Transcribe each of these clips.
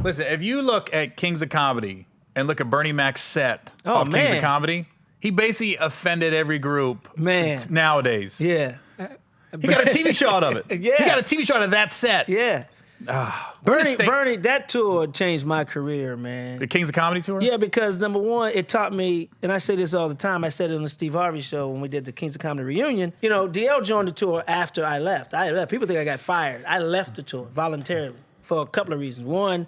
Listen, if you look at Kings of Comedy and look at Bernie Mac's set of Kings of Comedy, he basically offended every group nowadays. Yeah. He got a TV show out of it. Yeah. He got a TV show out of that set. Yeah. Bernie, that tour changed my career, man. The Kings of Comedy tour? Yeah, because number one, it taught me, and I say this all the time, I said it on the Steve Harvey show when we did the Kings of Comedy reunion. You know, DL joined the tour after I left. People think I got fired. I left the tour voluntarily for a couple of reasons. One,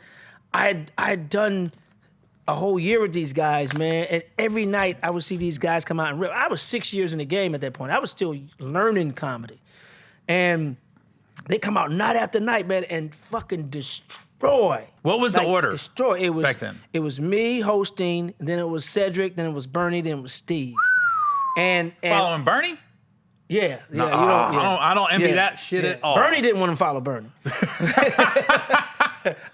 I'd done a whole year with these guys, man, and every night I would see these guys come out and rip. I was 6 years in the game at that point. I was still learning comedy. And they come out night after night, man, and fucking destroy. What was the order? Destroy. It was back then. It was me hosting, then it was Cedric, then it was Bernie, then it was Steve. And following Bernie? Yeah. No, I don't envy that shit at all. Bernie didn't want to follow Bernie.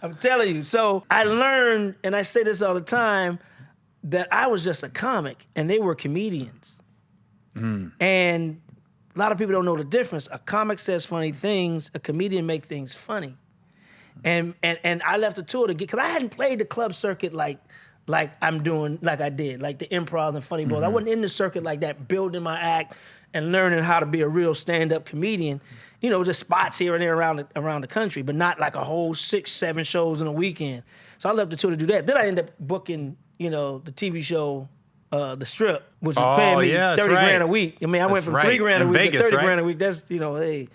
I'm telling you. So I learned, and I say this all the time, that I was just a comic, and they were comedians. And a lot of people don't know the difference. A comic says funny things. A comedian makes things funny. And I left the tour to get, because I hadn't played the club circuit like I'm doing, like I did, like the improv and funny boys. I wasn't in the circuit like that, building my act and learning how to be a real stand-up comedian. You know, just spots here and there around the country, but not like a whole 6, 7 shows in a weekend. So I left the tour to do that. Then I ended up booking, you know, the TV show, The Strip, which was paying me 30 grand a week. I mean, I went from 3 grand a week to 30 grand a week. That's, you know, hey.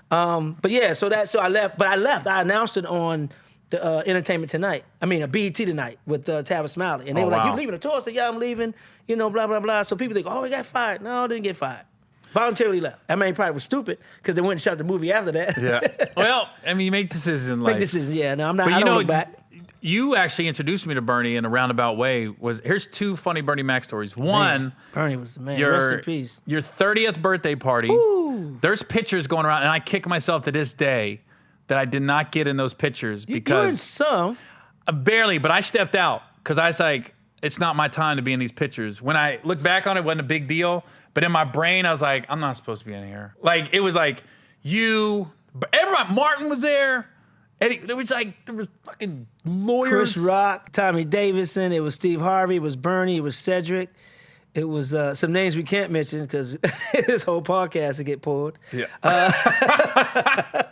But yeah, so I left. But I left. I announced it on the Entertainment Tonight. I mean, a BET Tonight with Tavis Smiley. And they were like, you leaving the tour? I said, yeah, I'm leaving. You know, blah, blah, blah. So people think, oh, he got fired. No, I didn't get fired. Voluntarily left. I mean, he probably was stupid because they went and shot the movie after that. Yeah. Well, I mean, you make decisions in life. Big decisions, yeah. No, I'm not, but I don't look back. You actually introduced me to Bernie in a roundabout way. Here's 2 funny Bernie Mac stories. One, Bernie was the man. Rest in peace. Your 30th birthday party. Ooh. There's pictures going around, and I kick myself to this day that I did not get in those pictures because you're in some. Barely, but I stepped out because I was like, it's not my time to be in these pictures. When I look back on it, it wasn't a big deal. But in my brain, I was like, I'm not supposed to be in here. Like, it was like, everybody, Martin was there. Eddie, there was fucking lawyers. Chris Rock, Tommy Davidson, it was Steve Harvey, it was Bernie, it was Cedric. It was some names we can't mention because this whole podcast will get pulled. Yeah.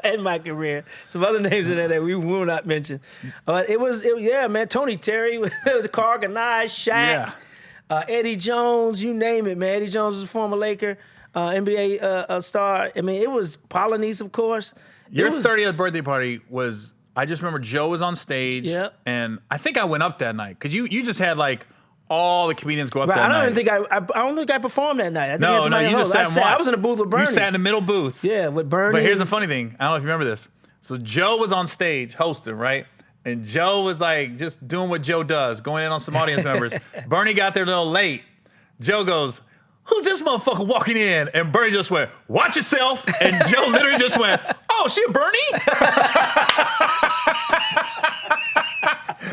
In my career. Some other names in there that we will not mention. Yeah, man, Tony Terry, it was Carl Ganai, Shaq. Yeah. Eddie Jones, you name it, man. Eddie Jones was a former Laker, NBA star. I mean, it was Polonese, of course. Your 30th birthday party was, I just remember Joe was on stage. Yep. And I think I went up that night because you just had like all the comedians go up that night. I don't think I performed that night. I think no, you just sat and watched. I was in the booth with Bernie. You sat in the middle booth. Yeah, with Bernie. But here's the funny thing. I don't know if you remember this. So Joe was on stage hosting, right? And Joe was like just doing what Joe does, going in on some audience members. Bernie got there a little late. Joe goes, who's this motherfucker walking in? And Bernie just went, watch yourself. And Joe literally just went, oh, she a Bernie?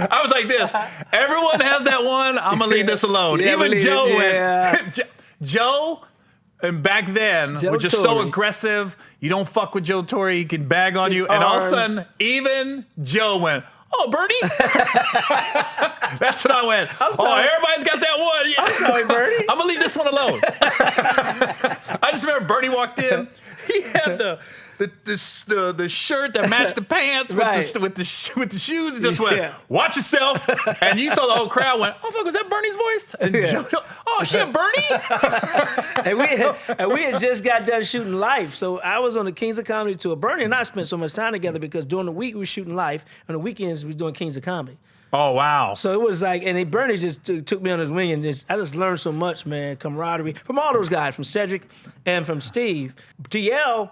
I was like this. Everyone has that one. I'm going to leave this alone. Yeah, even Joe went. Joe, and back then, Joe were just Torry. so aggressive. You don't fuck with Joe Torry. He can bag on you. And all of a sudden, even Joe went, oh, Bernie? That's what I went. Everybody's got that one. Yeah. I'm sorry, Bernie. I'm going to leave this one alone. I just remember Bernie walked in. He had the shirt that matched the pants with the shoes. And just went, watch yourself. And you saw the whole crowd went, oh, fuck, was that Bernie's voice? And Joe, oh, shit, Bernie? and we had just got done shooting Life. So I was on the Kings of Comedy tour. Bernie and I spent so much time together because during the week we were shooting Life. On the weekends we were doing Kings of Comedy. Oh, wow. So it was like, and Bernie just took me on his wing, and I just learned so much, man, camaraderie, from all those guys, from Cedric and from Steve. DL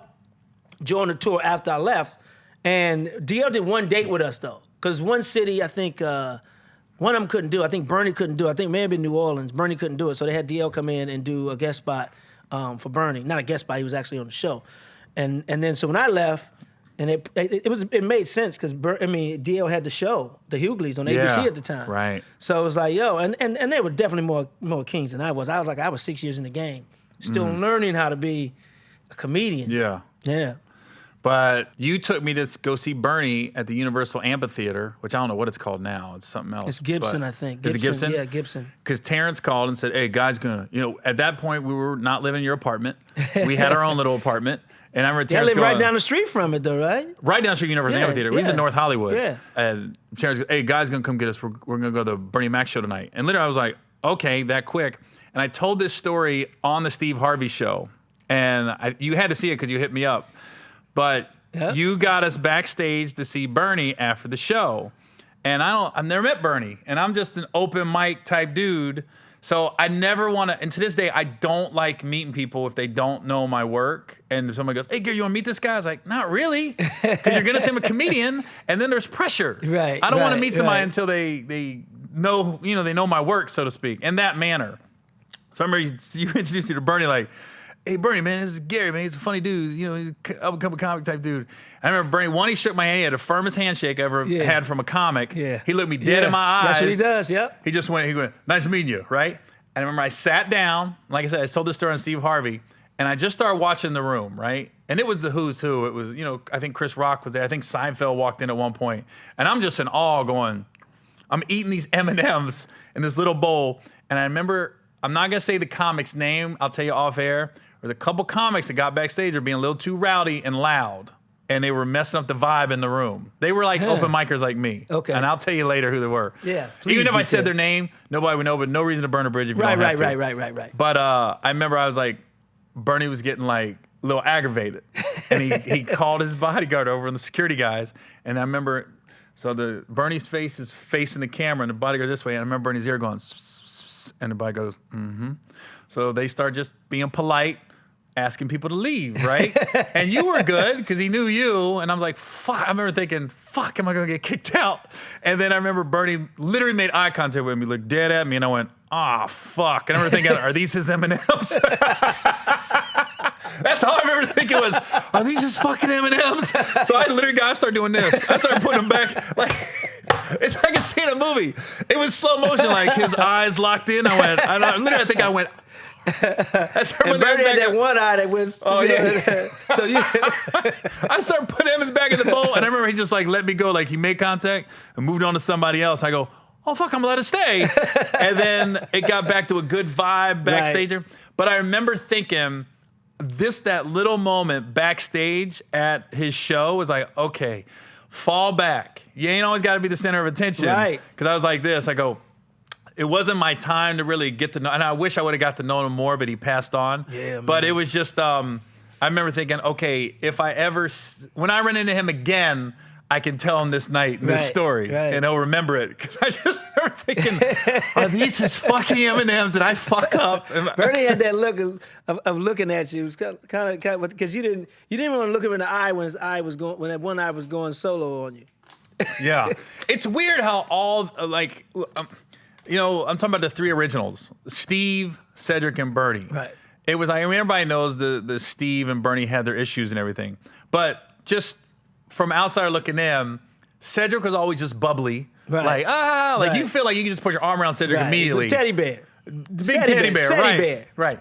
joined the tour after I left, and DL did one date with us, though, because one city, I think, one of them couldn't do. I think Bernie couldn't do it. I think maybe New Orleans. Bernie couldn't do it, so they had DL come in and do a guest spot for Bernie. Not a guest spot, he was actually on the show. And then, so when I left, and it made sense because DL had the show, the Hughleys on ABC at the time. Right. So it was like, yo, and they were definitely more kings than I was. I was 6 years in the game, still learning how to be a comedian. Yeah. Yeah. But you took me to go see Bernie at the Universal Amphitheater, which I don't know what it's called now. It's something else. It's Gibson, I think. Is it Gibson? Yeah, Gibson. Because Terrence called and said, hey, Guy's going to, at that point, we were not living in your apartment. We had our own little apartment. And I remember Terrence live right down the street from it, though, right? Right down the street, Universal Amphitheater. He's in North Hollywood. Yeah. And Terrence goes, hey, Guy's going to come get us. We're going to go to the Bernie Mac show tonight. And literally I was like, okay, that quick. And I told this story on the Steve Harvey show. And you had to see it because you hit me up. But you got us backstage to see Bernie after the show. And I've never met Bernie. And I'm just an open mic type dude. So I never want to, and to this day, I don't like meeting people if they don't know my work. And somebody goes, hey, Gary, you want to meet this guy? I was like, not really. Because you're going to say I'm a comedian. And then there's pressure. Right. I don't want to meet somebody until they know, they know my work, so to speak, in that manner. So I remember you introduced me to Bernie like, hey, Bernie, man, this is Gary, man. He's a funny dude. He's a up-and-coming comic type dude. I remember Bernie, one, he shook my hand. He had the firmest handshake I ever had from a comic. Yeah. He looked me dead in my eyes. That's what he does, yep. He went, nice meeting you, right? And I remember I sat down. Like I said, I told this story on Steve Harvey. And I just started watching the room, right? And it was the who's who. It was, I think Chris Rock was there. I think Seinfeld walked in at one point. And I'm just in awe going, I'm eating these M&Ms in this little bowl. And I remember, I'm not going to say the comic's name. I'll tell you off air. There's a couple comics that got backstage that were being a little too rowdy and loud, and they were messing up the vibe in the room. They were like open micers like me. Okay. And I'll tell you later who they were. Yeah. Even if I said their name, nobody would know, but no reason to burn a bridge if you don't have to. Right. But I remember I was like, Bernie was getting like a little aggravated, and he called his bodyguard over and the security guys, and I remember, so Bernie's face is facing the camera, and the bodyguard this way, and I remember Bernie's ear going, and the bodyguard goes, mm-hmm. So they start just being polite, asking people to leave, right? And you were good because he knew you. And I was like, fuck. I remember thinking, fuck, am I going to get kicked out? And then I remember Bernie literally made eye contact with me, looked dead at me, and I went, fuck. And I remember thinking, are these his M&Ms? That's all I remember thinking was, are these his fucking M&Ms? So I literally started doing this. I started putting them back. Like, it's like a scene in a movie. It was slow motion, like his eyes locked in. I think I went, and Bernie had that one eye that was. Oh yeah. So I started putting him back in the bowl, and I remember he just like let me go, like he made contact and moved on to somebody else. I go, oh fuck, I'm allowed to stay. And then it got back to a good vibe backstage. Right. But I remember thinking, that little moment backstage at his show was like, okay, fall back. You ain't always got to be the center of attention. Right. Because I was like this. I go, it wasn't my time to really get to know, and I wish I would have got to know him more, but he passed on. Yeah, but it was just, I remember thinking, okay, if when I run into him again, I can tell him this night, this story, and he'll remember it. Because I just remember thinking, are these his fucking M&Ms? Did I fuck up? Bernie had that look of looking at you. It was kind of because you didn't want to look him in the eye when that one eye was going solo on you. Yeah, it's weird how all I'm talking about the three originals: Steve, Cedric, and Bernie. Right. It was. Everybody knows the Steve and Bernie had their issues and everything, but just from outside looking in, Cedric was always just bubbly, like you feel like you can just put your arm around Cedric immediately. The teddy bear, the big teddy bear, right.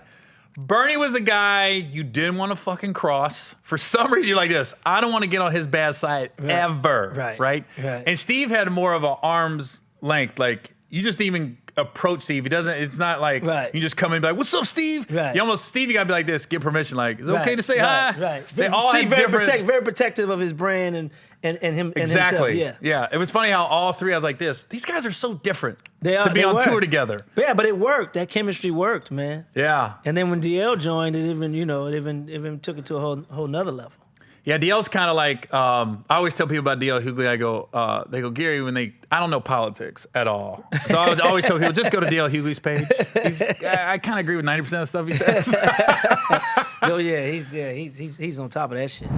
Bernie was a guy you didn't want to fucking cross. For some reason, you're like this. I don't want to get on his bad side ever, right? And Steve had more of an arm's length, like. You just even approach Steve. He doesn't. It's not like you just come in and be like, "What's up, Steve?" Right. You almost Steve. You gotta be like this. Get permission. Like, is it okay to say hi? Right. They all have different. Very protective of his brand and him. Exactly. And himself. Yeah. It was funny how all three. I was like this. These guys are so different. To be on tour together. Yeah, but it worked. That chemistry worked, man. Yeah. And then when DL joined, it even took it to a whole nother level. Yeah, DL's kind of like, I always tell people about DL Hughley, they go, Gary, I don't know politics at all. So I always tell people, just go to DL Hughley's page. I kind of agree with 90% of the stuff he says. Oh yeah, he's on top of that shit.